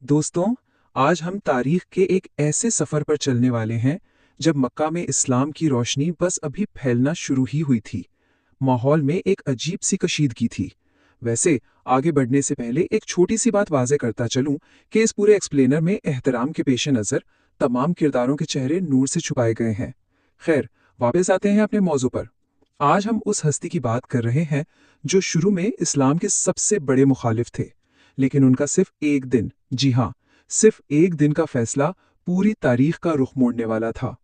दोस्तों, आज हम तारीख के एक ऐसे सफ़र पर चलने वाले हैं जब मक्का में इस्लाम की रोशनी बस अभी फैलना शुरू ही हुई थी। माहौल में एक अजीब सी कशीदगी थी। वैसे आगे बढ़ने से पहले एक छोटी सी बात वाज़े करता चलूं कि इस पूरे एक्सप्लेनर में एहतराम के पेश नज़र तमाम किरदारों के चेहरे नूर से छुपाए गए हैं। खैर, वापस आते हैं अपने मौजू पर। आज हम उस हस्ती की बात कर रहे हैं जो शुरू में इस्लाम के सबसे बड़े मुखालिफ थे, लेकिन उनका सिर्फ एक दिन, जी हाँ, सिर्फ एक दिन का फैसला पूरी तारीख का रुख मोड़ने वाला था।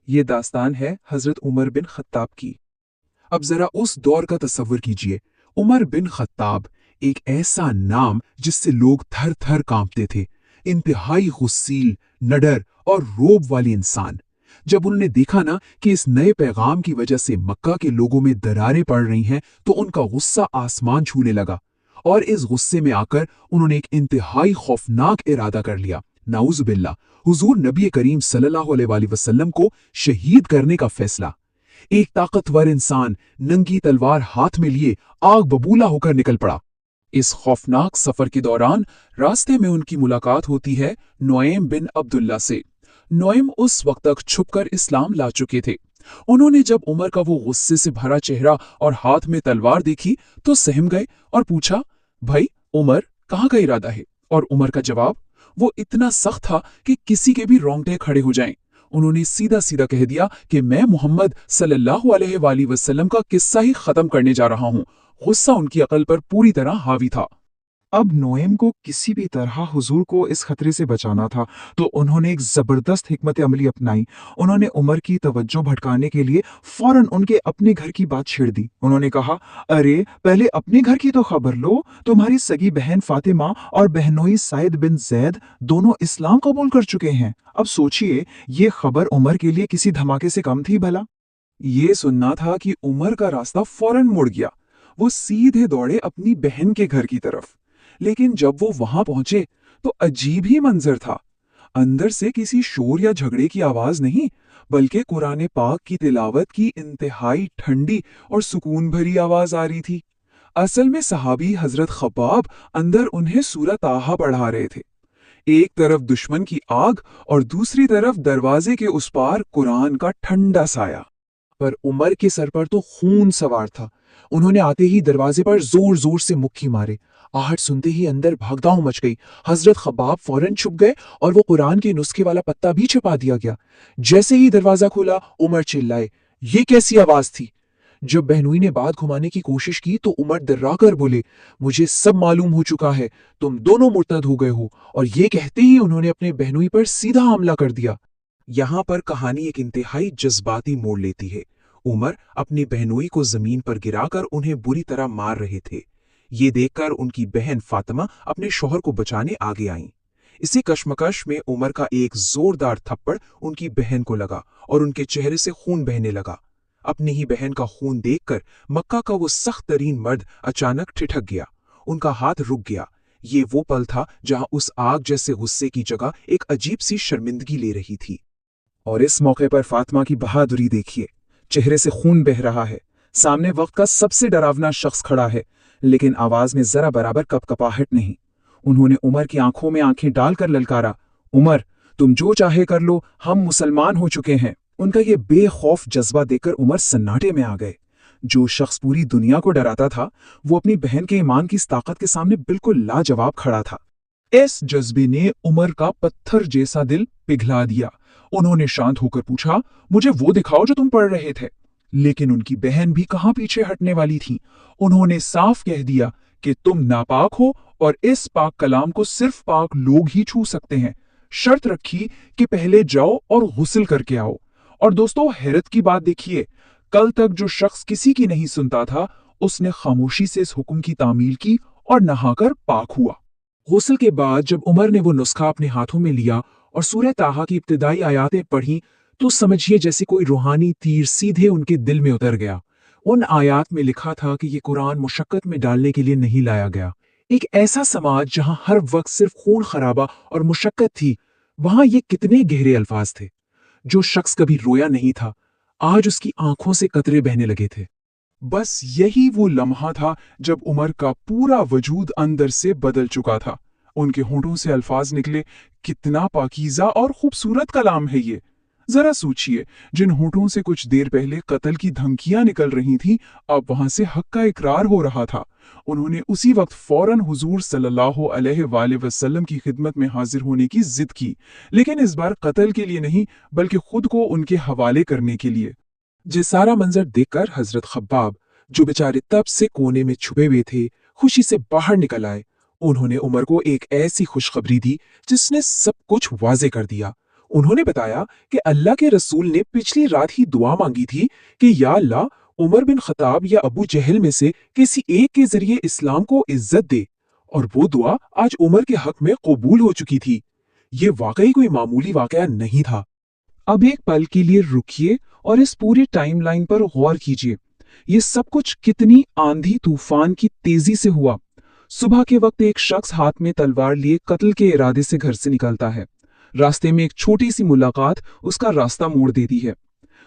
ये दास्तान है हजरत उमर बिन खत्ताब की। अब जरा उस दौर का तस्वर कीजिए। उमर बिन खत्ताब, एक ऐसा नाम जिससे लोग थर थर कांपते थे। इंतहाई गुस्सील, नडर और रोब वाली इंसान। जब उन्होंने देखा ना कि इस नए पैगाम की वजह से मक्का के लोगों में दरारें पड़ रही हैं, तो उनका गुस्सा आसमान छूने लगा। और इस गुस्से में आकर उन्होंने एक इंतहाई खौफनाक इरादा कर लिया। नाउज़ुबिल्लाह, हुजूर नबी करीम सल्लल्लाहु अलैहि वसल्लम को शहीद करने का फैसला। एक ताकतवर इंसान नंगी तलवार हाथ में लिए आग बबूला होकर निकल पड़ा। इस खौफनाक सफर के दौरान रास्ते में उनकी मुलाकात होती है नुएम बिन अब्दुल्ला से। नुएम उस वक्त तक छुपकर इस्लाम ला चुके थे। उन्होंने जब उमर का वो गुस्से से भरा चेहरा और हाथ में तलवार देखी तो सहम गए और पूछा, भाई उमर, कहाँ का इरादा है? और उमर का जवाब वो इतना सख्त था कि किसी के भी रोंगटे खड़े हो जाएं। उन्होंने सीधा सीधा कह दिया कि मैं मोहम्मद सल्लल्लाहु अलैहि वसल्लम का किस्सा ही खत्म करने जा रहा हूँ। गुस्सा उनकी अकल पर पूरी तरह हावी था। अब नोएम को किसी भी तरह हुजूर को इस खतरे से बचाना था, तो उन्होंने एक जबरदस्त हिकमत अमली अपनाई। उन्होंने उमर की तवज्जो भटकाने के लिए फौरन उनके अपने घर की बात छेड़ दी। उन्होंने कहा, अरे पहले अपने घर की तो खबर लो। तुम्हारी सगी बहन फातिमा और बहनोई साइद बिन जैद दोनों इस्लाम कबूल कर चुके हैं। अब सोचिए, ये खबर उमर के लिए किसी धमाके से कम थी भला? ये सुनना था कि उमर का रास्ता फौरन मुड़ गया। वो सीधे दौड़े अपनी बहन के घर की तरफ। लेकिन जब वो वहां पहुंचे तो अजीब ही मंजर था। अंदर से किसी शोर या झगड़े की आवाज नहीं, बल्कि कुरान पाक की तिलावत की इंतहाई ठंडी और सुकून भरी आवाज आ रही थी। असल में सहाबी हजरत खब्बाब अंदर उन्हें सूरत ताहा पढ़ा रहे थे। एक तरफ दुश्मन की आग और दूसरी तरफ दरवाजे के उस पार कुरान का ठंडा साया। पर उमर के सर पर तो खून सवार था। उन्होंने आते ही दरवाजे पर जोर जोर से मुक्की मारे। आहट सुनते ही अंदर भागदौड़ मच गई। हजरत खब्बाब फौरन छुप गए और वो कुरान के नुस्खे वाला पत्ता भी छिपा दिया गया। जैसे ही दरवाजा खुला, उमर चिल्लाए, ये कैसी आवाज थी? जब बहनोई ने बात घुमाने की कोशिश की तो उमर डर्राकर बोले, मुझे सब मालूम हो चुका है, तुम दोनों मुर्तद हो गए हो। और ये कहते ही उन्होंने अपने बहनोई पर सीधा हमला कर दिया। यहाँ पर कहानी एक इंतहाई जज्बाती मोड़ लेती है। उमर अपनी बहनोई को जमीन पर गिराकर उन्हें बुरी तरह मार रहे थे। ये देखकर उनकी बहन फातिमा अपने शौहर को बचाने आगे आईं। इसी कश्मकश में उमर का एक जोरदार थप्पड़ उनकी बहन को लगा और उनके चेहरे से खून बहने लगा। अपनी ही बहन का खून देखकर मक्का का वो सख्त तरीन मर्द अचानक ठिठक गया। उनका हाथ रुक गया। ये वो पल था जहां उस आग जैसे गुस्से की जगह एक अजीब सी शर्मिंदगी ले रही थी। और इस मौके पर फातिमा की बहादुरी देखिए। चेहरे से खून बह रहा है। सामने वक्त का सबसे डरावना शख्स खड़ा है, लेकिन आवाज में जरा बराबर कपकपाहट नहीं। उन्होंने उमर की आंखों में आंखें डालकर ललकारा, उमर, तुम जो चाहे कर लो, हम मुसलमान हो चुके हैं। उनका ये बेखौफ जज्बा देखकर उमर सन्नाटे में आ गए। जो शख्स पूरी दुनिया को डराता था, वो अपनी बहन के ईमान की इस ताकत के सामने बिल्कुल लाजवाब खड़ा था। इस जज्बे ने उमर का पत्थर जैसा दिल पिघला दिया। उन्होंने शांत होकर पूछा, मुझे वो दिखाओ जो तुम पढ़ रहे थे। लेकिन उनकी बहन भी कहां पीछे हटने वाली थी। उन्होंने साफ कह दिया कि तुम नापाक हो और इस पाक कलाम को सिर्फ पाक लोग ही छू सकते हैं। शर्त रखी कि पहले जाओ और गुस्ल करके आओ। और दोस्तों, हैरत की बात देखिए, कल तक जो शख्स किसी की नहीं सुनता था, उसने खामोशी से इस हुक्म की तामील की और नहाकर पाक हुआ। गुस्ल के बाद जब उमर ने वो नुस्खा अपने हाथों में लिया और सूरह ताहा की इब्तिदाई आयातें पढ़ी, तो समझिए जैसे कोई रूहानी तीर सीधे उनके दिल में उतर गया। उन आयात में लिखा था कि ये कुरान मुशक्कत में डालने के लिए नहीं लाया गया। एक ऐसा समाज जहां हर वक्त सिर्फ खून खराबा और मुशक्कत थी, वहां ये कितने गहरे अल्फाज थे। जो शख्स कभी रोया नहीं था, आज उसकी आंखों से कतरे बहने लगे थे। बस यही वो लम्हा था जब उमर का पूरा वजूद अंदर से बदल चुका था। ان کے ہونٹوں سے الفاظ نکلے، کتنا پاکیزہ اور خوبصورت کلام ہے یہ! ذرا سوچئے، جن ہونٹوں سے کچھ دیر پہلے قتل کی دھمکیاں نکل رہی تھیں، اب وہاں سے حق کا اقرار ہو رہا تھا۔ انہوں نے اسی وقت فوراً حضور صلی اللہ علیہ وآلہ وسلم کی خدمت میں حاضر ہونے کی ضد کی، لیکن اس بار قتل کے لیے نہیں بلکہ خود کو ان کے حوالے کرنے کے لیے۔ یہ سارا منظر دیکھ کر حضرت خباب، جو بیچارے تب سے کونے میں چھپے ہوئے تھے، خوشی سے باہر نکل آئے۔ انہوں نے عمر کو ایک ایسی خوشخبری دی جس نے سب کچھ واضح کر دیا۔ انہوں نے بتایا کہ اللہ کے رسول نے پچھلی رات ہی دعا مانگی تھی کہ یا اللہ، عمر بن خطاب یا ابو جہل میں سے کسی ایک کے ذریعے اسلام کو عزت دے، اور وہ دعا آج عمر کے حق میں قبول ہو چکی تھی۔ یہ واقعی کوئی معمولی واقعہ نہیں تھا۔ اب ایک پل کے لیے رکیے اور اس پوری ٹائم لائن پر غور کیجیے۔ یہ سب کچھ کتنی آندھی طوفان کی تیزی سے ہوا۔ صبح کے وقت ایک شخص ہاتھ میں تلوار لیے قتل کے ارادے سے گھر سے نکلتا ہے۔ راستے میں ایک چھوٹی سی ملاقات اس کا راستہ موڑ دیتی ہے۔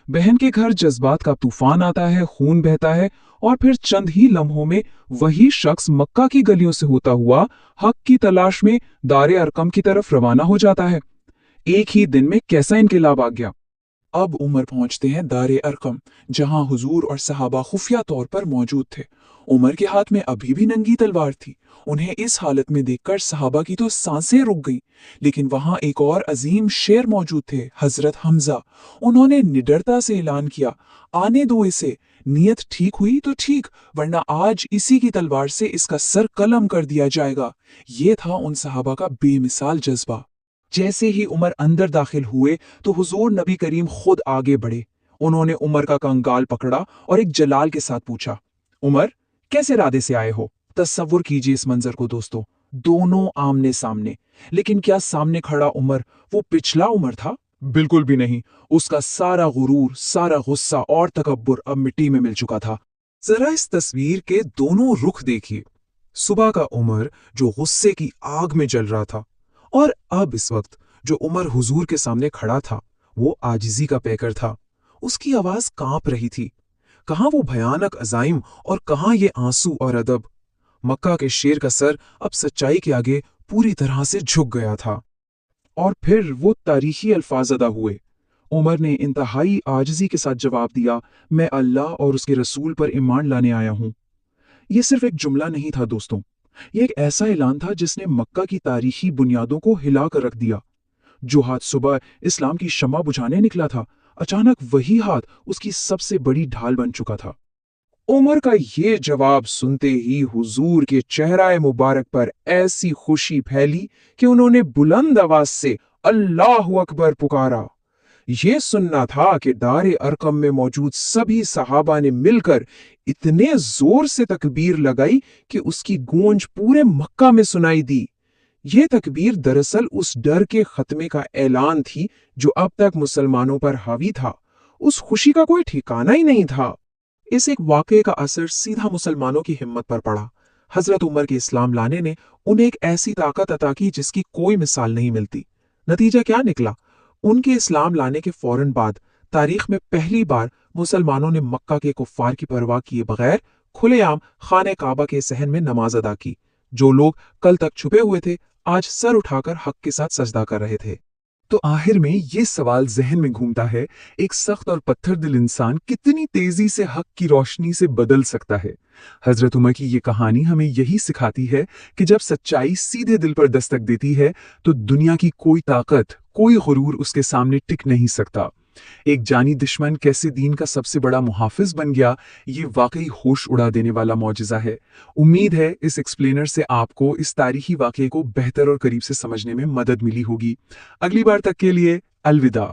بہن کے گھر جذبات کا طوفان آتا ہے، خون بہتا ہے، اور پھر چند ہی لمحوں میں وہی شخص مکہ کی گلیوں سے ہوتا ہوا حق کی تلاش میں دار ارقم کی طرف روانہ ہو جاتا ہے۔ ایک ہی دن میں کیسا انقلاب آ گیا! اب عمر پہنچتے ہیں دار ارقم، جہاں حضور اور صحابہ خفیہ طور پر موجود تھے۔ عمر کے ہاتھ میں ابھی بھی ننگی تلوار تھی۔ انہیں اس حالت میں دیکھ کر صحابہ کی تو سانسیں رک گئیں، لیکن وہاں ایک اور عظیم شیر موجود تھے، حضرت حمزہ۔ انہوں نے نڈرتا سے اعلان کیا، آنے دو اسے، نیت ٹھیک ہوئی تو ٹھیک، ورنہ آج اسی کی تلوار سے اس کا سر قلم کر دیا جائے گا۔ یہ تھا ان صحابہ کا بے مثال جذبہ۔ جیسے ہی عمر اندر داخل ہوئے تو حضور نبی کریم خود آگے بڑھے۔ انہوں نے عمر کا کنگال پکڑا اور ایک جلال کے ساتھ پوچھا، عمر، کیسے ارادے سے آئے ہو؟ تصور کیجئے اس منظر کو دوستو، دونوں آمنے سامنے۔ لیکن کیا سامنے کھڑا عمر وہ پچھلا عمر تھا؟ بالکل بھی نہیں۔ اس کا سارا غرور، سارا غصہ اور تکبر اب مٹی میں مل چکا تھا۔ ذرا اس تصویر کے دونوں رخ دیکھیے۔ صبح کا عمر جو غصے کی آگ میں جل رہا تھا، اور اب اس وقت جو عمر حضور کے سامنے کھڑا تھا وہ عاجزی کا پیکر تھا۔ اس کی آواز کانپ رہی تھی۔ کہاں وہ بھیانک عزائم اور کہاں یہ آنسو اور ادب؟ مکہ کے شیر کا سر اب سچائی کے آگے پوری طرح سے جھک گیا تھا۔ اور پھر وہ تاریخی الفاظ ادا ہوئے۔ عمر نے انتہائی عاجزی کے ساتھ جواب دیا، میں اللہ اور اس کے رسول پر ایمان لانے آیا ہوں۔ یہ صرف ایک جملہ نہیں تھا دوستوں، یہ ایک ایسا اعلان تھا جس نے مکہ کی تاریخی بنیادوں کو ہلا کر رکھ دیا۔ جو ہاتھ صبح اسلام کی شمع بجھانے نکلا تھا، اچانک وہی ہاتھ اس کی سب سے بڑی ڈھال بن چکا تھا۔ عمر کا یہ جواب سنتے ہی حضور کے چہرہ مبارک پر ایسی خوشی پھیلی کہ انہوں نے بلند آواز سے اللہ اکبر پکارا۔ یہ سننا تھا کہ دار ارقم میں موجود سبھی صحابہ نے مل کر اتنے زور سے تکبیر لگائی کہ اس کی گونج پورے مکہ میں سنائی دی۔ یہ تکبیر دراصل اس ڈر کے خاتمے کا اعلان تھی جو اب تک مسلمانوں پر حاوی تھا۔ اس خوشی کا کوئی ٹھکانہ ہی نہیں تھا۔ اس ایک واقعے کا اثر سیدھا مسلمانوں کی ہمت پر پڑا۔ حضرت عمر کے اسلام لانے نے انہیں ایک ایسی طاقت عطا کی جس کی کوئی مثال نہیں ملتی۔ نتیجہ کیا نکلا؟ ان کے اسلام لانے کے فوراً بعد تاریخ میں پہلی بار مسلمانوں نے مکہ کے کفار کی پرواہ کیے بغیر کھلے عام خانہ کعبہ کے صحن میں نماز ادا کی۔ جو لوگ کل تک چھپے ہوئے تھے آج سر اٹھا کر حق کے ساتھ سجدہ کر رہے تھے۔ تو آخر میں یہ سوال ذہن میں گھومتا ہے، ایک سخت اور پتھر دل انسان کتنی تیزی سے حق کی روشنی سے بدل سکتا ہے؟ حضرت عمر کی یہ کہانی ہمیں یہی سکھاتی ہے کہ جب سچائی سیدھے دل پر دستک دیتی ہے تو دنیا کی کوئی طاقت، کوئی غرور اس کے سامنے ٹک نہیں سکتا۔ ایک جانی دشمن کیسے دین کا سب سے بڑا محافظ بن گیا، یہ واقعی ہوش اڑا دینے والا معجزہ ہے۔ امید ہے اس ایکسپلینر سے آپ کو اس تاریخی واقعے کو بہتر اور قریب سے سمجھنے میں مدد ملی ہوگی۔ اگلی بار تک کے لیے الوداع۔